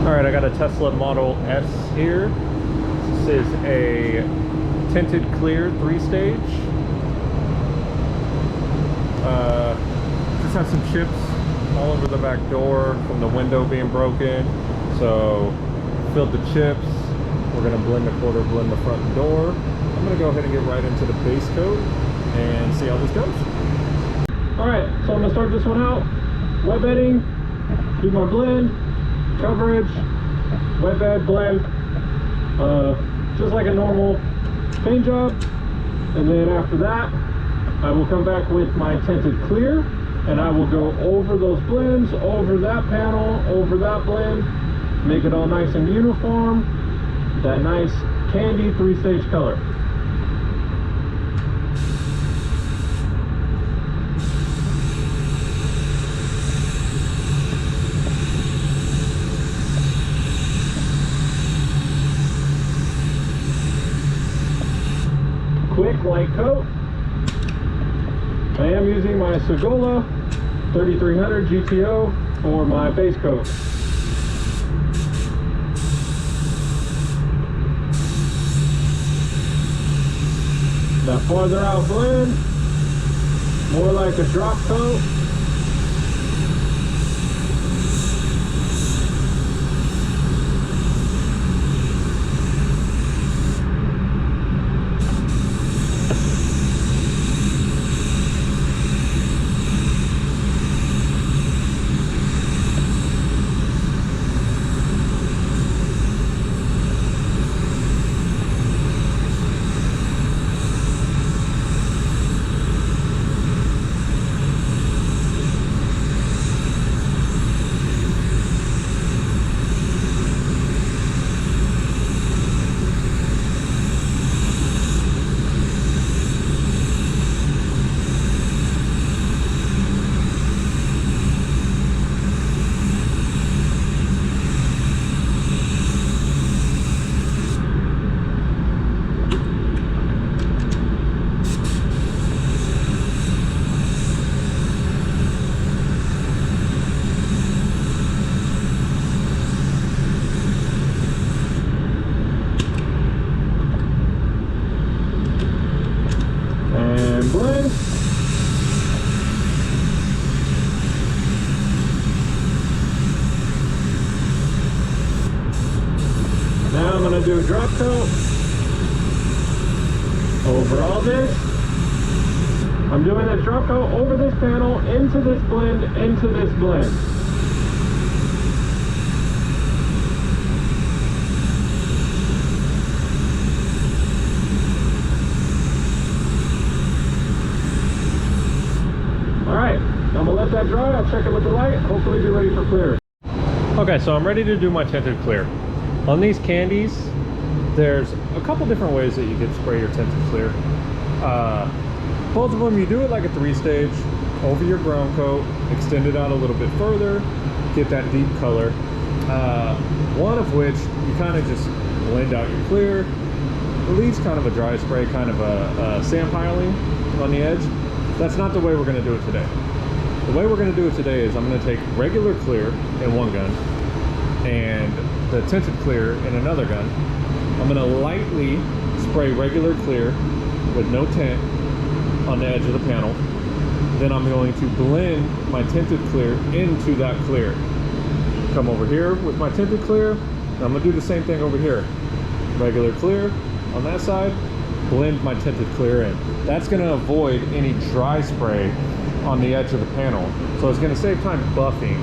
All right, I got a Tesla Model S here. This is a tinted clear 3-stage. Just have some chips all over the back door from the window being broken. So filled the chips. We're gonna blend the quarter, blend the front door. I'm gonna go ahead and get right into the base coat and see how this goes. All right, so I'm gonna start this one out. Wet bedding, do my blend, coverage, wet bed, blend, just like a normal paint job. And then after that, I will come back with my tinted clear and I will go over those blends, over that panel, over that blend, make it all nice and uniform, that nice candy 3-stage color. Quick light coat. I am using my Segola 3300 GTO for my base coat. That farther out blend, more like a drop coat. Blend. Now I'm going to do a drop coat over all this. I'm doing a drop coat over this panel, into this blend, into this blend. I'm gonna let that dry, I'll check it with the light, hopefully be ready for clear. Okay, so I'm ready to do my tinted clear. On these candies, there's a couple different ways that you can spray your tinted clear. Both of them, you do it like a 3-stage, over your ground coat, extend it out a little bit further, get that deep color. One of which, you kind of just blend out your clear. It leaves kind of a dry spray, kind of a sand piling on the edge. That's not the way we're gonna do it today. The way we're going to do it today is I'm going to take regular clear in one gun and the tinted clear in another gun. I'm going to lightly spray regular clear with no tint on the edge of the panel. Then I'm going to blend my tinted clear into that clear. Come over here with my tinted clear. I'm going to do the same thing over here. Regular clear on that side, blend my tinted clear in. That's going to avoid any dry spray on the edge of the panel, so it's going to save time buffing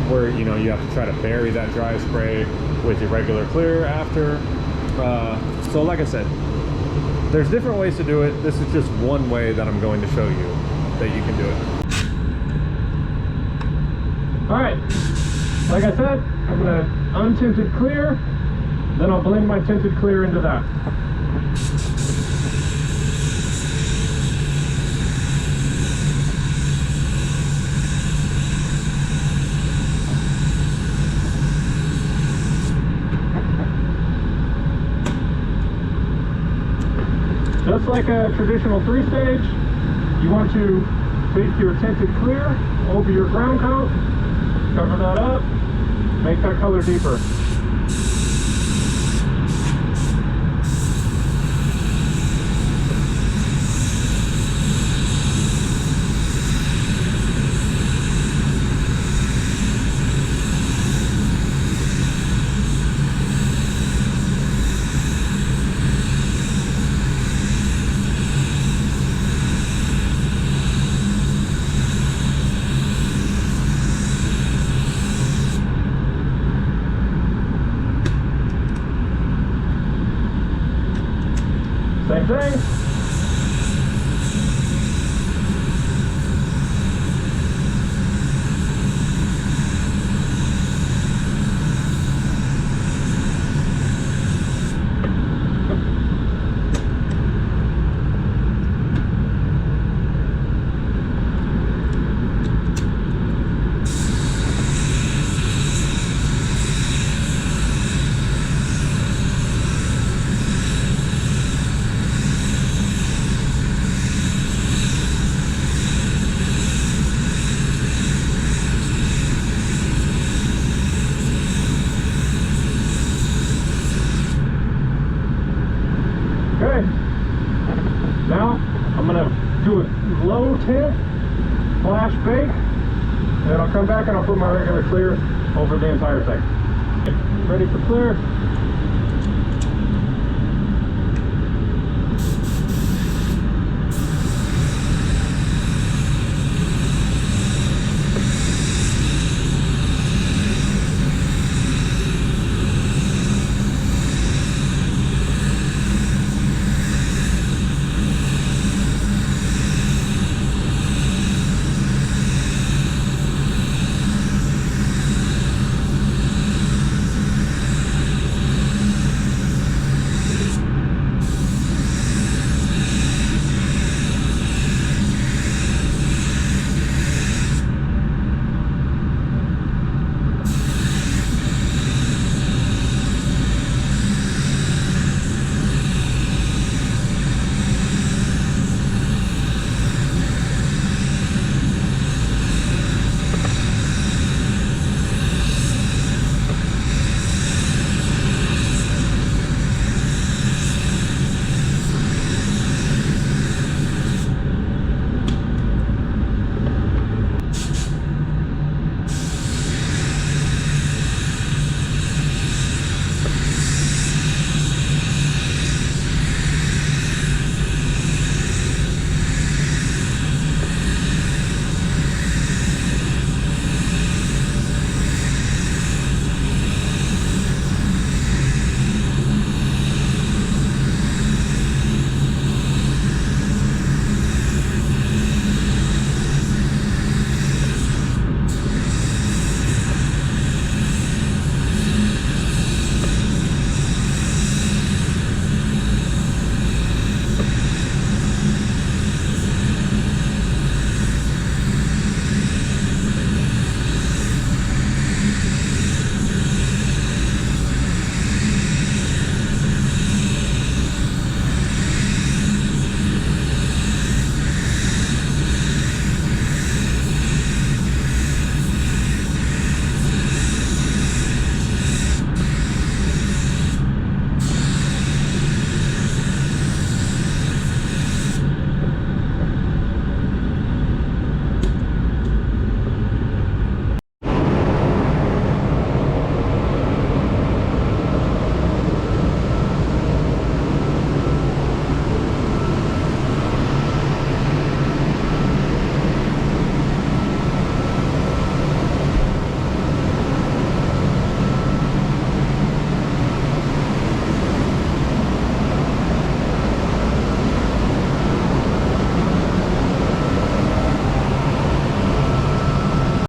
where you have to try to bury that dry spray with your regular clear after. So like I said, there's different ways to do it. This is just one way that I'm going to show you that you can do it. All right, like I said, I'm going to untinted clear, then I'll blend my tinted clear into that. Just like a traditional 3-stage, you want to take your tinted clear over your ground coat, cover that up, Make that color deeper. Same thing. Okay, now I'm gonna do a low tint, flash bake, and I'll come back and I'll put my regular clear over the entire thing. Ready for clear.